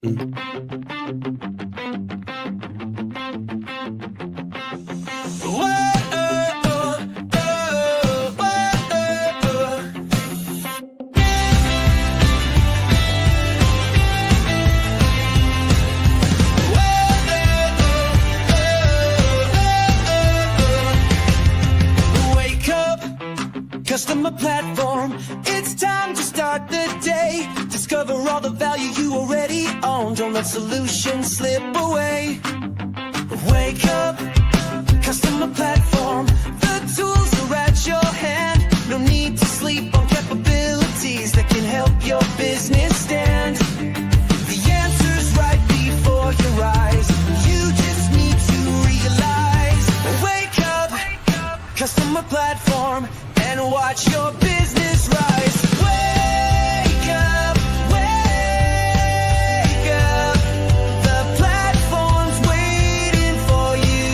Wake up, customer platform. It's time to start the day. Discover all the value you already own. Don't let solutions slip away. Wake up, customer platform. The tools are at your hand. No need to sleep on capabilities that can help your business stand. The answer's right before your eyes. You just need to realize. Wake up, customer platform, and watch your business rise. Wake up, wake up. The platform's waiting for you.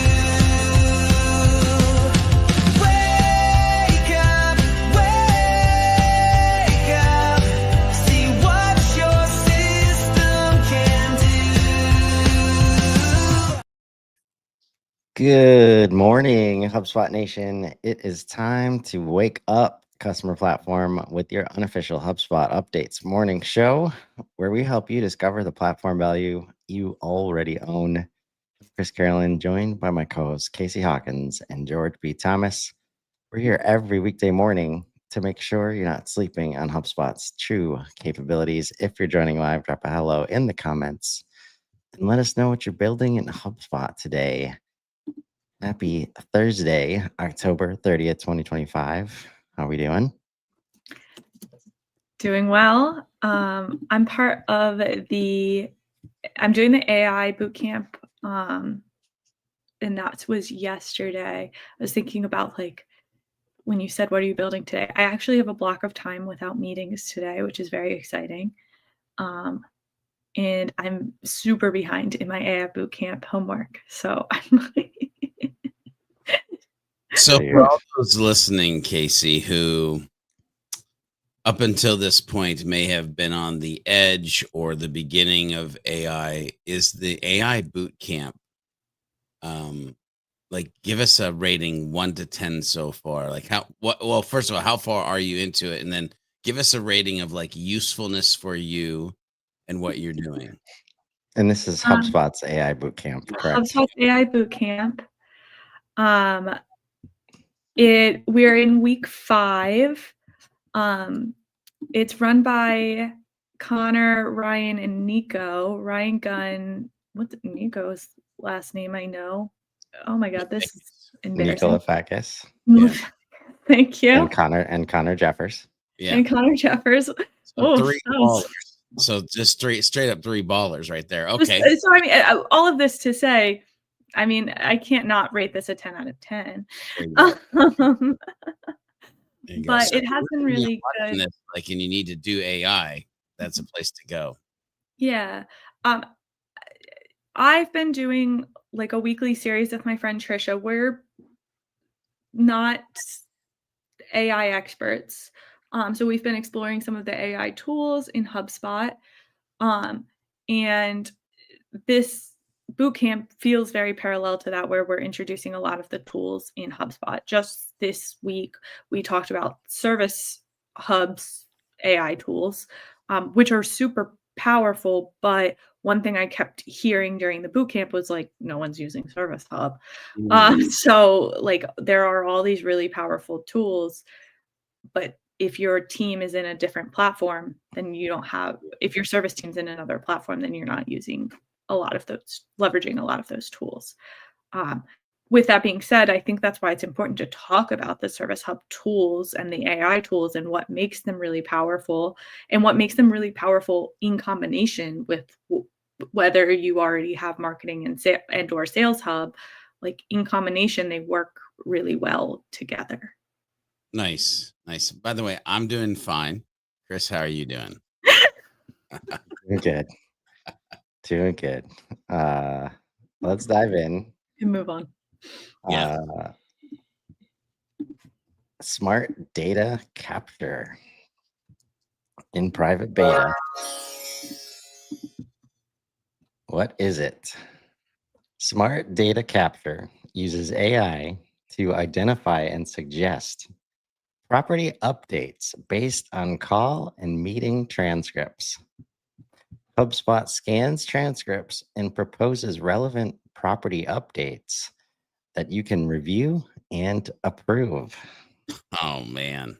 Wake up, wake up. See what your system can do. Good morning, HubSpot Nation. It is time to wake up, customer platform, with your unofficial HubSpot Updates morning show, where we help you discover the platform value you already own. Chris Carolyn, joined by my co-hosts Casey Hawkins and George B. Thomas. We're here every weekday morning to make sure you're not sleeping on HubSpot's true capabilities. If you're joining live, drop a hello in the comments and let us know what you're building in HubSpot today. Happy Thursday, October 30th, 2025. How are we doing? Doing well. I'm part of I'm doing the AI bootcamp, and that was yesterday. I was thinking about, like, when you said, what are you building today? I actually have a block of time without meetings today, which is very exciting. And I'm super behind in my AI bootcamp homework. So I'm like, So for all those listening, Casey, who up until this point may have been on the edge or the beginning of AI, is the AI boot camp, like, give us a rating 1 to 10 so far. Like, well, first of all, how far are you into it? And then give us a rating of, like, usefulness for you and what you're doing. And this is HubSpot's AI bootcamp, correct? HubSpot's AI bootcamp. We're in week 5. It's run by Connor, Ryan, and Nico. Ryan Gunn. What's Nico's last name? I know. Oh my God, this is embarrassing. Nicola Fakis. Yeah. Thank you. And Connor Jeffers. Yeah. And Connor Jeffers. So 3 ballers. So just straight up 3 ballers right there. Okay. So I mean, all of this to say, I mean, I can't not rate this a 10 out of 10. But it has been really good. This, like, and you need to do AI, that's a place to go. Yeah. I've been doing, like, a weekly series with my friend Trisha. We're not AI experts. So we've been exploring some of the AI tools in HubSpot. And this bootcamp feels very parallel to that, where we're introducing a lot of the tools in HubSpot. Just this week, we talked about Service Hub's AI tools, which are super powerful. But one thing I kept hearing during the bootcamp was, like, no one's using Service Hub. So, like, there are all these really powerful tools, but if your team is in a different platform, then you don't have, if your service team's in another platform, then you're not using leveraging a lot of those tools. With that being said, I think that's why it's important to talk about the Service Hub tools and the AI tools and what makes them really powerful, and what makes them really powerful in combination with whether you already have marketing and or Sales Hub. Like, in combination, they work really well together. Nice. By the way, I'm doing fine. Chris, how are you doing? Doing good. Let's dive in And move on. Yeah. Smart data capture in private beta. What is it? Smart data capture uses AI to identify and suggest property updates based on call and meeting transcripts. HubSpot scans transcripts and proposes relevant property updates that you can review and approve. Oh man.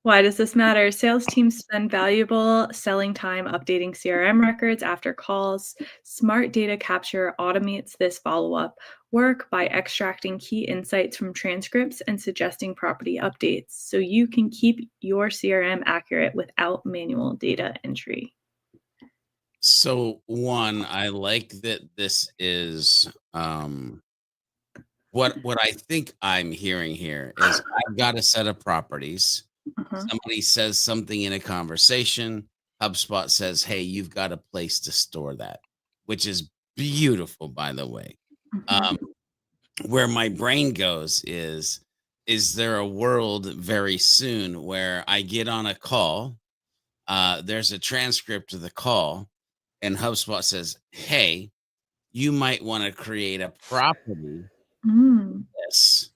Why does this matter? Sales teams spend valuable selling time updating CRM records after calls. Smart data capture automates this follow-up work by extracting key insights from transcripts and suggesting property updates so you can keep your CRM accurate without manual data entry. So one, I like that this is what I think I'm hearing here is I've got a set of properties. Uh-huh. Somebody says something in a conversation. HubSpot says, "Hey, you've got a place to store that," which is beautiful, by the way. Um, where my brain goes is there a world very soon where I get on a call, there's a transcript of the call, and HubSpot says, "Hey, you might want to create a property Mm. this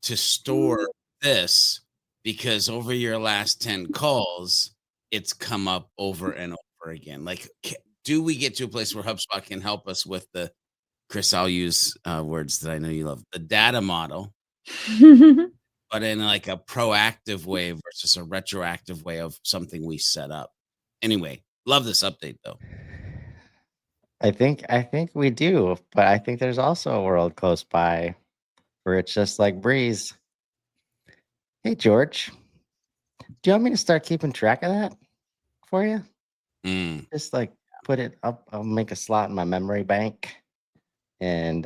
to store this because over your last 10 calls, it's come up over and over again." Like, do we get to a place where HubSpot can help us with the Chris, I'll use words that I know you love, the data model, but in like a proactive way versus a retroactive way of something we set up. Anyway, love this update though. I think we do, but I think there's also a world close by where it's just like Breeze. Hey George, do you want me to start keeping track of that for you? Mm. Just like put it up. I'll make a slot in my memory bank, and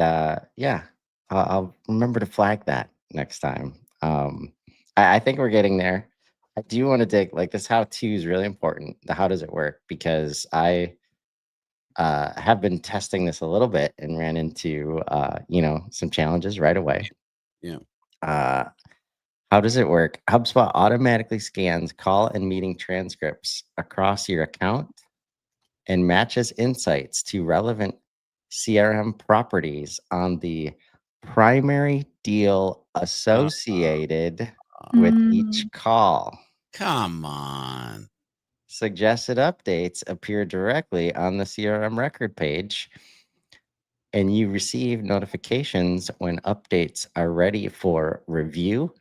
yeah, I'll remember to flag that next time. I think we're getting there. I do want to dig like this. How to is really important. The how does it work? Because I have been testing this a little bit and ran into some challenges right away. Yeah. Uh, how does it work? HubSpot automatically scans call and meeting transcripts across your account and matches insights to relevant CRM properties on the primary deal associated with each Mm. call. Come on. Suggested updates appear directly on the CRM record page, and you receive notifications when updates are ready for review.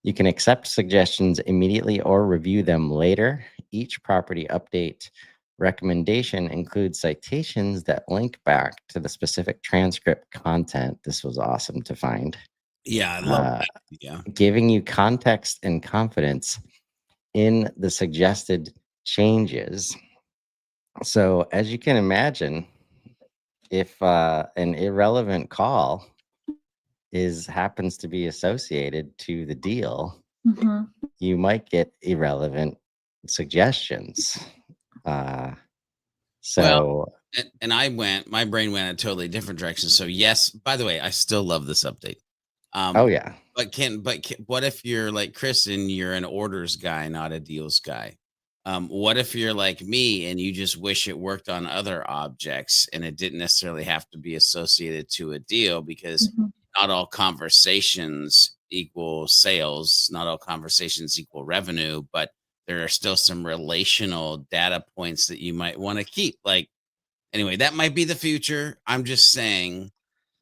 You can accept suggestions immediately or review them later. Each property update recommendation includes citations that link back to the specific transcript content. This was awesome to find. Yeah, I love that. Yeah. Giving you context and confidence in the suggested changes. So, as you can imagine, if an irrelevant call happens to be associated to the deal, Mhm. you might get irrelevant suggestions. Well, So and my brain went a totally different direction. So yes, by the way, I still love this update. oh yeah, But what if you're like Chris and you're an orders guy, not a deals guy? What if you're like me and you just wish it worked on other objects and it didn't necessarily have to be associated to a deal because Mhm. not all conversations equal sales, not all conversations equal revenue, but there are still some relational data points that you might want to keep. Like, anyway, that might be the future. I'm just saying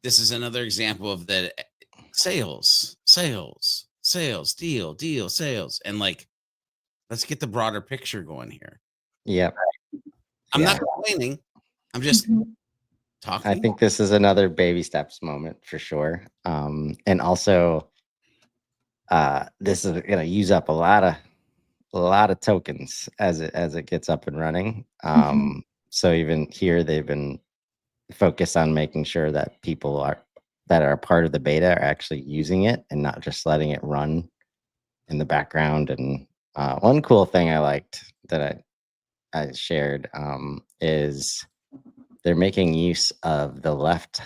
this is another example of that sales, deal, sales. And like, let's get the broader picture going here. yep, I'm not yeah. complaining. I'm just Mhm. I talking. think this is another baby steps moment for sure. And also, this is going to use up a lot of tokens as it gets up and running. Mhm. So even here, they've been focused on making sure that people that are part of the beta are actually using it and not just letting it run in the background. And one cool thing I liked that I shared is they're making use of the left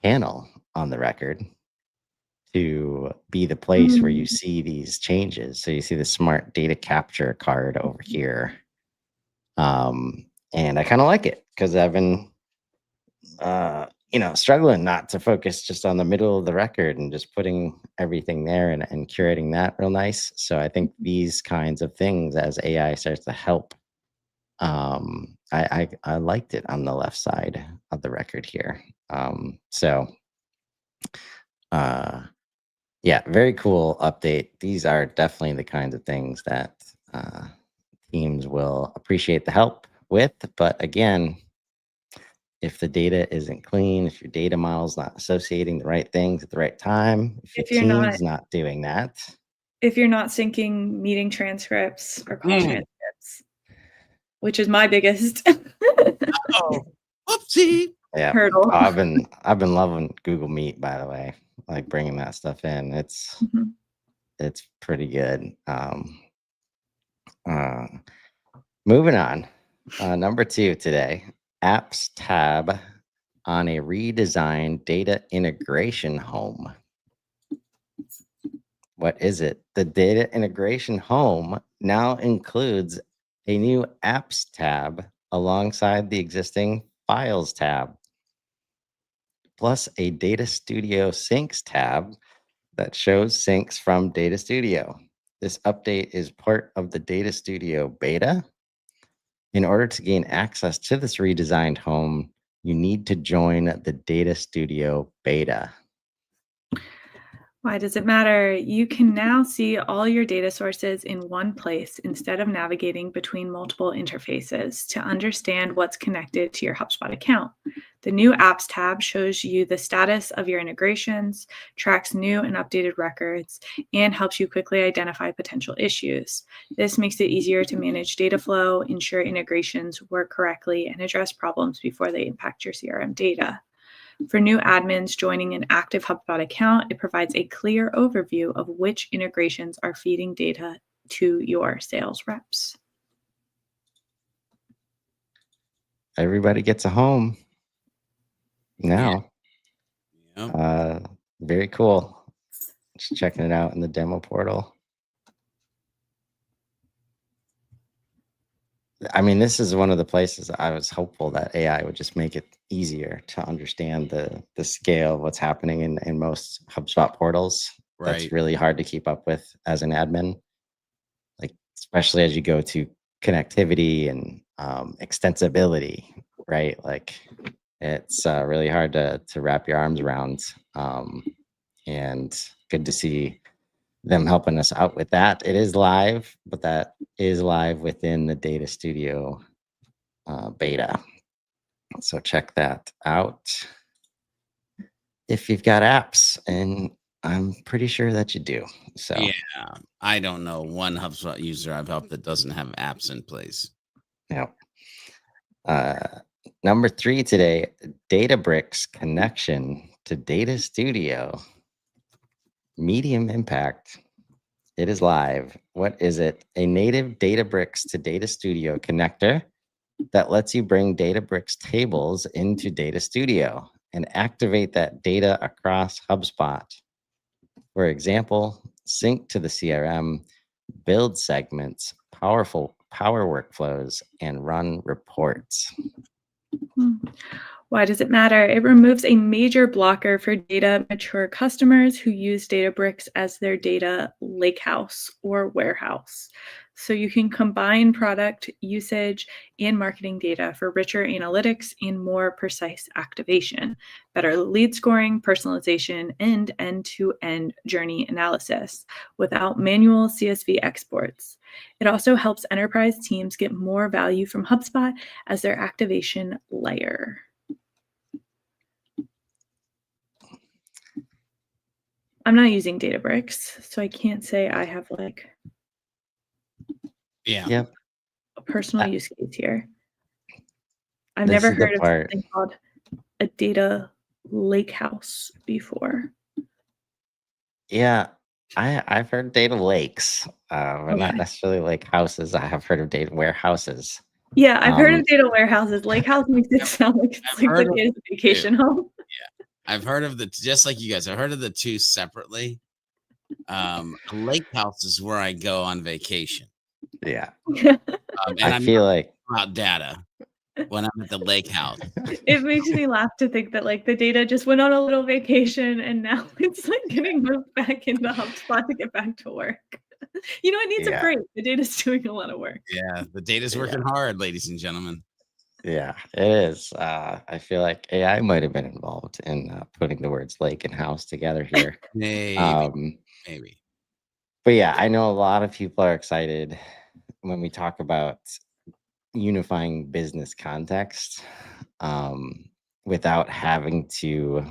panel on the record to be the place where you Mm. see these changes. So you see the smart data capture card over here. And I kind of like it because I've been, struggling not to focus just on the middle of the record and just putting everything there and curating that real nice. So I think these kinds of things, as AI starts to help, I liked it on the left side of the record here. Yeah, very cool update. These are definitely the kinds of things that teams will appreciate the help with. But again, if the data isn't clean, if your data model's not associating the right things at the right time, if your If you're not team's not doing that, if you're not syncing meeting transcripts or call Mm. transcripts, which is my biggest Oh, whoopsie. yeah. hurdle. Oh, I've been loving Google Meet, by the way, like bringing that stuff in. It's Mhm. it's pretty good. Moving on. Number 2 today, apps tab on a redesigned data integration home. What is it? The data integration home now includes a new apps tab alongside the existing files tab, plus a Data Studio syncs tab that shows syncs from Data Studio. This update is part of the Data Studio beta. In order to gain access to this redesigned home, you need to join the Data Studio beta. Why does it matter? You can now see all your data sources in one place instead of navigating between multiple interfaces to understand what's connected to your HubSpot account. The new Apps tab shows you the status of your integrations, tracks new and updated records, and helps you quickly identify potential issues. This makes it easier to manage data flow, ensure integrations work correctly, and address problems before they impact your CRM data. For new admins joining an active HubSpot account, it provides a clear overview of which integrations are feeding data to your sales reps. Everybody gets a home now. Yep. Very cool. Just checking it out in the demo portal. I mean, this is one of the places I was hopeful that AI would just make it easier to understand the scale of what's happening in most HubSpot portals. Right. That's really hard to keep up with as an admin, like especially as you go to connectivity and extensibility, right? Like it's really hard to wrap your arms around. And good to see them helping us out with that. It is live, but that is live within the Data Studio beta. So check that out if you've got apps, and I'm pretty sure that you do. So Yeah. I don't know one HubSpot user I've helped that doesn't have apps in place. yeah. Number 3 today, Databricks connection to Data Studio. Medium impact. It is live. What is it? A native Databricks to Data Studio connector that lets you bring Databricks tables into Data Studio and activate that data across HubSpot. For example, sync to the CRM, build segments, power workflows, and run reports. Why does it matter? It removes a major blocker for data mature customers who use Databricks as their data lakehouse or warehouse. So you can combine product usage and marketing data for richer analytics and more precise activation, better lead scoring, personalization, and end-to-end journey analysis without manual CSV exports. It also helps enterprise teams get more value from HubSpot as their activation layer. I'm not using Databricks, so I can't say I have like Yep. a personal use case here. I've This never is the heard of part. something called a data lakehouse before. Yeah, I've heard data lakes, but not Okay. necessarily lake houses. I have heard of data warehouses. Yeah, I've heard of data warehouses. Lakehouse makes it sound like it's I've like heard the of data it vacation home. I've heard of just like you guys. I've heard of the two separately. A lake house is where I go on vacation. Yeah, And I I'm feel not like about data. when I'm at the lake house. It makes me laugh to think that like the data just went on a little vacation and now it's like getting moved back into HubSpot to get back to work. It needs a Yeah. break. The data's doing a lot of work. Yeah, the data's working hard, ladies and gentlemen. Yeah, it is. I feel like AI might have been involved in putting the words lake and house together here. Maybe. But yeah, I know a lot of people are excited when we talk about unifying business context without having to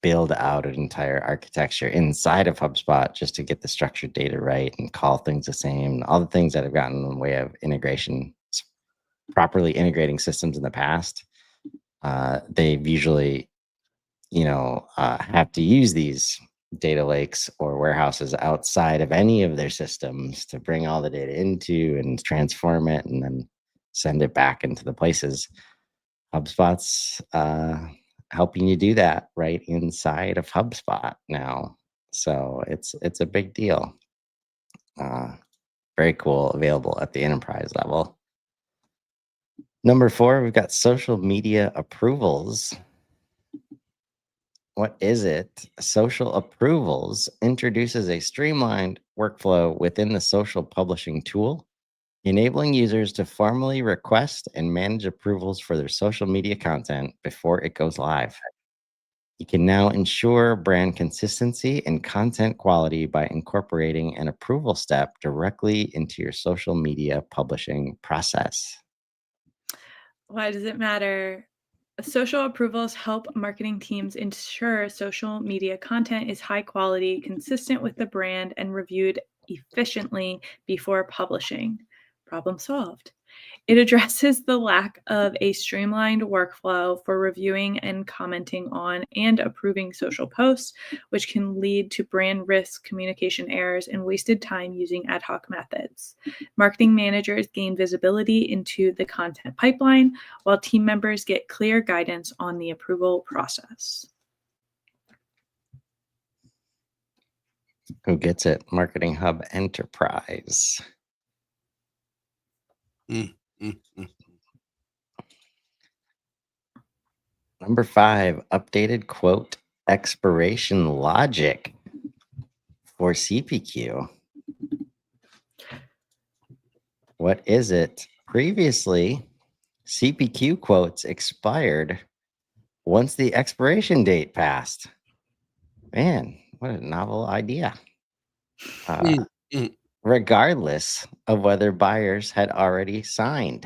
build out an entire architecture inside of HubSpot just to get the structured data right and call things the same. All the things that have gotten in the way of integration, properly integrating systems in the past. They've usually, have to use these data lakes or warehouses outside of any of their systems to bring all the data into and transform it and then send it back into the places. HubSpot's helping you do that right inside of HubSpot now. So it's a big deal. Very cool, available at the enterprise level. Number 4, we've got social media approvals. What is it? Social approvals introduces a streamlined workflow within the social publishing tool, enabling users to formally request and manage approvals for their social media content before it goes live. You can now ensure brand consistency and content quality by incorporating an approval step directly into your social media publishing process. Why does it matter? Social approvals help marketing teams ensure social media content is high quality, consistent with the brand, and reviewed efficiently before publishing. Problem solved. It addresses the lack of a streamlined workflow for reviewing and commenting on and approving social posts, which can lead to brand risk, communication errors, and wasted time using ad hoc methods. Marketing managers gain visibility into the content pipeline, while team members get clear guidance on the approval process. Who gets it? Marketing Hub Enterprise. Number 5, updated quote expiration logic for CPQ. What is it? Previously, CPQ quotes expired once the expiration date passed. Man, what a novel idea. Regardless of whether buyers had already signed.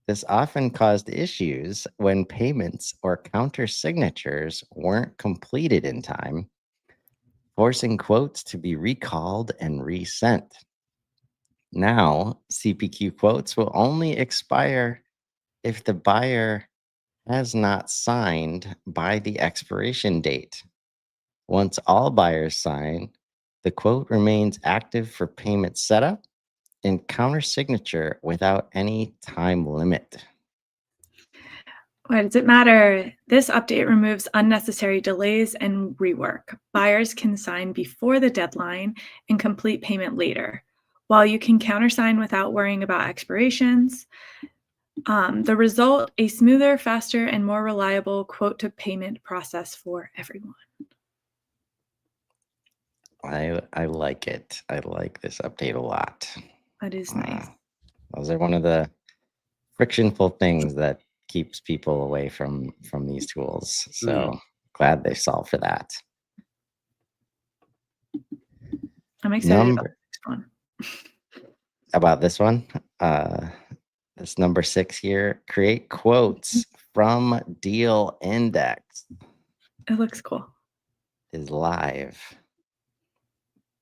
This often caused issues when payments or counter signatures weren't completed in time, forcing quotes to be recalled and resent. Now, CPQ quotes will only expire if the buyer has not signed by the expiration date. Once all buyers sign, the quote remains active for payment setup and counter signature without any time limit. Why does it matter? This update removes unnecessary delays and rework. Buyers can sign before the deadline and complete payment later. While you can countersign without worrying about expirations, the result, a smoother, faster, and more reliable quote-to-payment process for everyone. I like it. I like this update a lot. That is nice. Those are one of the frictionful things that keeps people away from these tools. So glad they solved for that. I'm excited about this one. About this one, this number 6 here, create quotes from deal index. It looks cool. Is live.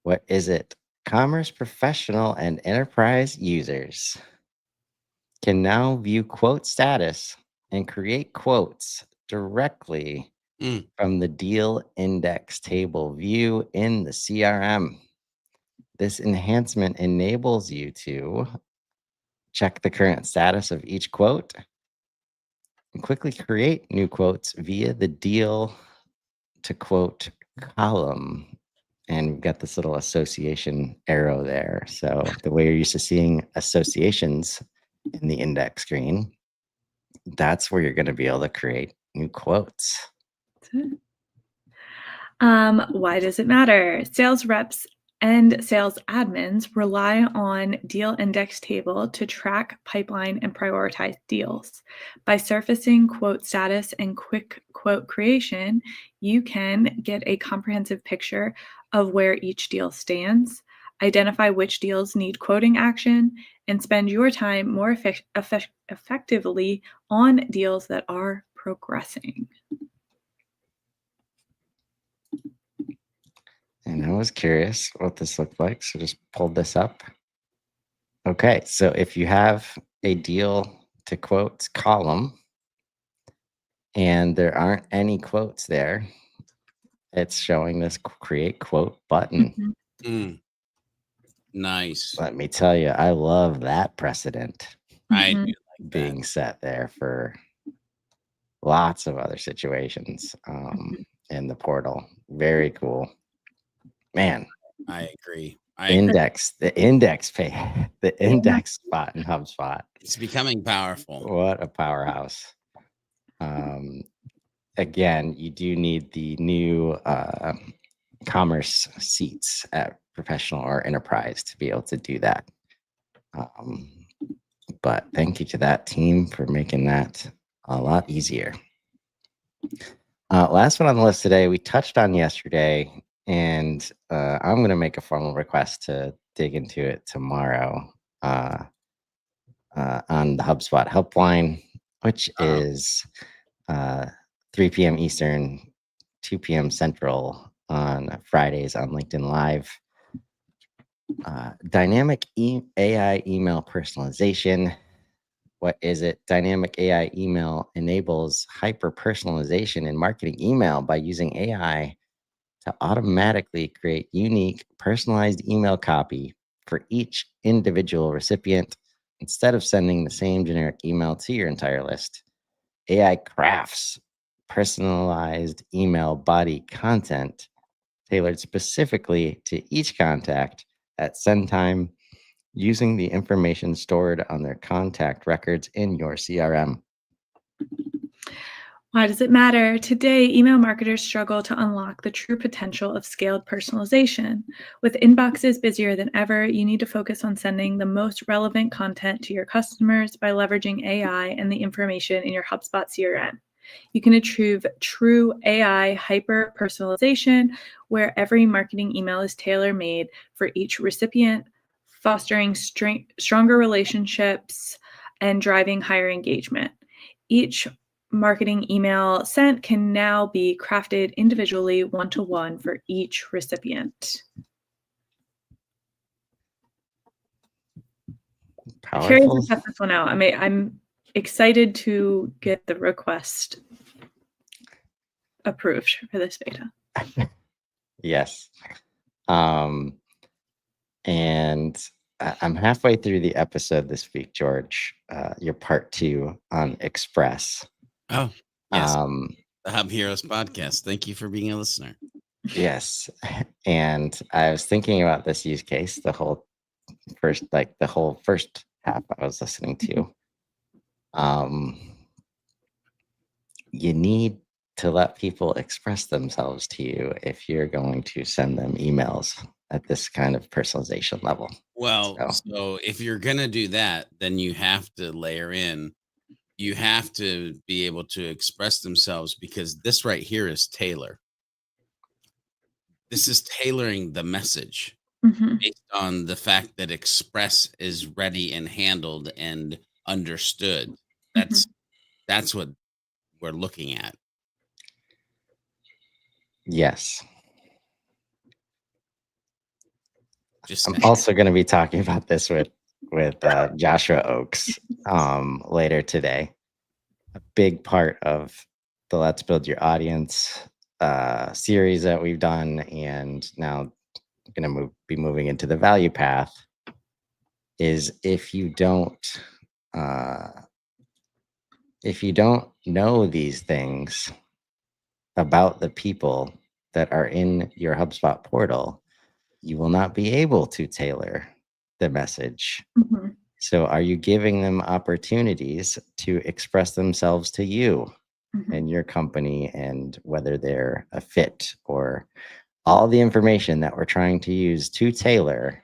What is it? Commerce professional and enterprise users can now view quote status and create quotes directly from the deal index table view in the CRM. This enhancement enables you to check the current status of each quote and quickly create new quotes via the deal to quote column. And we've got this little association arrow there. So the way you're used to seeing associations in the index screen, that's where you're going to be able to create new quotes. That's it. Why does it matter? Sales reps and sales admins rely on deal index table to track, pipeline, and prioritize deals. By surfacing quote status and quick quote creation, you can get a comprehensive picture of where each deal stands, identify which deals need quoting action, and spend your time more effectively on deals that are progressing. And I was curious what this looked like, so just pulled this up. Okay, so if you have a deal to quotes column and there aren't any quotes there, it's showing this create quote button. Mm. Nice. Let me tell you, I love that precedent I Mhm. do like being that. set there for lots of other situations in the portal. Very cool. Man, I agree. The index spot in HubSpot. It's becoming powerful. What a powerhouse. Again, you do need the new commerce seats at professional or enterprise to be able to do that. But thank you to that team for making that a lot easier. Last one on the list today, we touched on yesterday, and I'm going to make a formal request to dig into it tomorrow on the HubSpot helpline, which is 3 p.m. Eastern, 2 p.m. Central on Fridays on LinkedIn Live. Dynamic AI email personalization. What is it? Dynamic AI email enables hyper-personalization in marketing email by using AI to automatically create unique, personalized email copy for each individual recipient. Instead of sending the same generic email to your entire list, AI crafts personalized email body content tailored specifically to each contact at send time, using the information stored on their contact records in your CRM. Why does it matter? Today, email marketers struggle to unlock the true potential of scaled personalization. With inboxes busier than ever, you need to focus on sending the most relevant content to your customers by leveraging AI and the information in your HubSpot CRM. You can achieve true AI hyper personalization where every marketing email is tailor-made for each recipient, fostering stronger relationships and driving higher engagement. Each marketing email sent can now be crafted individually, one-to-one for each recipient. Powerful. Curious to test this one out. I'm excited to get the request approved for this beta. Yes. And I'm halfway through the episode this week, George. Your part 2 on Express. Oh, yes. The Hub Heroes podcast. Thank you for being a listener. Yes. And I was thinking about this use case the whole first half I was listening to. You need to let people express themselves to you if you're going to send them emails at this kind of personalization level. Well, so if you're going to do that, then you have to layer in, you have to be able to express themselves, because this right here is tailor. This is tailoring the message based on the fact that Express is ready and handled and understood. That's what we're looking at. Yes. Just I'm also going to be talking about this with Joshua Oakes later today. A big part of the Let's Build Your Audience series that we've done, and now going to be moving into the value path, is if you don't know these things about the people that are in your HubSpot portal, you will not be able to tailor the message So are you giving them opportunities to express themselves to you and your company, and whether they're a fit, or all the information that we're trying to use to tailor?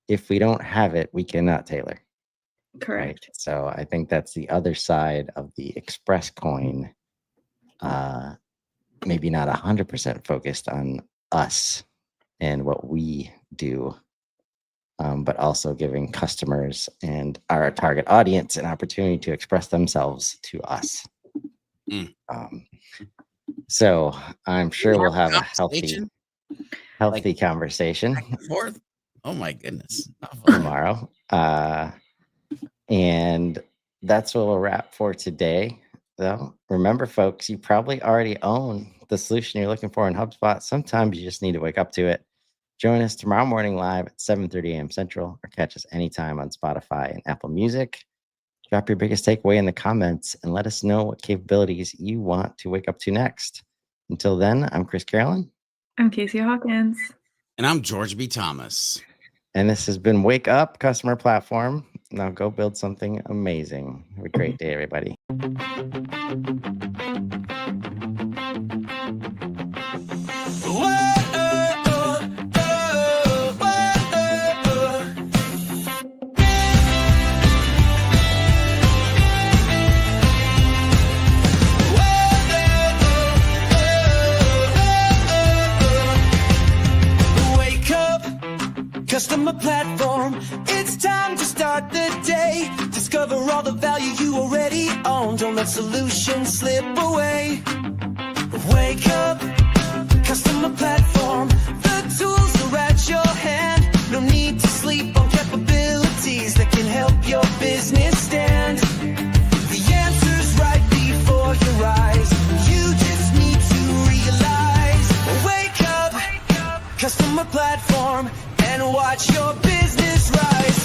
If we don't have it, we cannot tailor. Correct. Right? So I think that's the other side of the express coin. Maybe not 100% focused on us and what we do, but also giving customers and our target audience an opportunity to express themselves to us. So I'm sure we'll have a healthy conversation Fourth. Oh my goodness. tomorrow. And that's what we'll wrap for today. Though, remember, folks, you probably already own the solution you're looking for in HubSpot. Sometimes you just need to wake up to it. Join us tomorrow morning live at 7:30 a.m. Central, or catch us anytime on Spotify and Apple Music. Drop your biggest takeaway in the comments and let us know what capabilities you want to wake up to next. Until then, I'm Chris Carolyn. I'm Casey Hawkins. And I'm George B. Thomas. And this has been Wake Up Customer Platform. Now go build something amazing. Have a great day, everybody. Customer platform, it's time to start the day. Discover all the value you already own. Don't let solutions slip away. Wake up, customer platform. The tools are at your hand. No need to sleep on capabilities that can help your business stand. The answer's right before your eyes. You just need to realize. Wake up, customer platform, and watch your business rise.